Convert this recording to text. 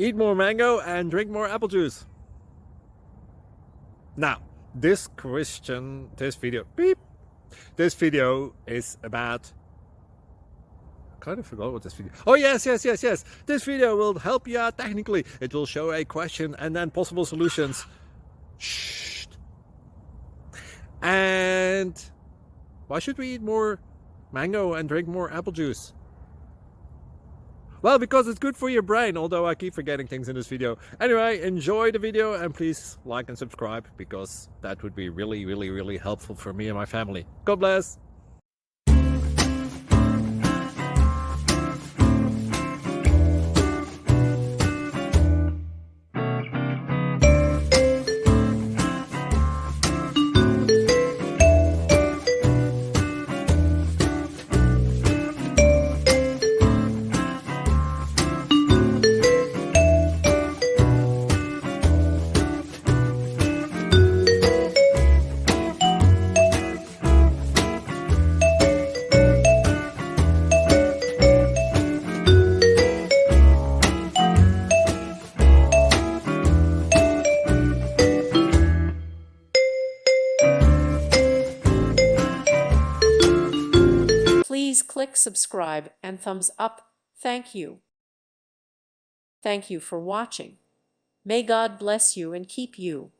Eat more mango and drink more apple juice. Now, this video is about, I kind of forgot what this video. Oh yes. This video will help you out technically. It will show a question and then possible solutions. Shh. And why should we eat more mango and drink more apple juice? Well, because it's good for your brain, although I keep forgetting things in this video. Anyway, enjoy the video and please like and subscribe, because that would be really helpful for me and my family. God bless! Please click subscribe and thumbs up. Thank you. Thank you for watching. May God bless you and keep you.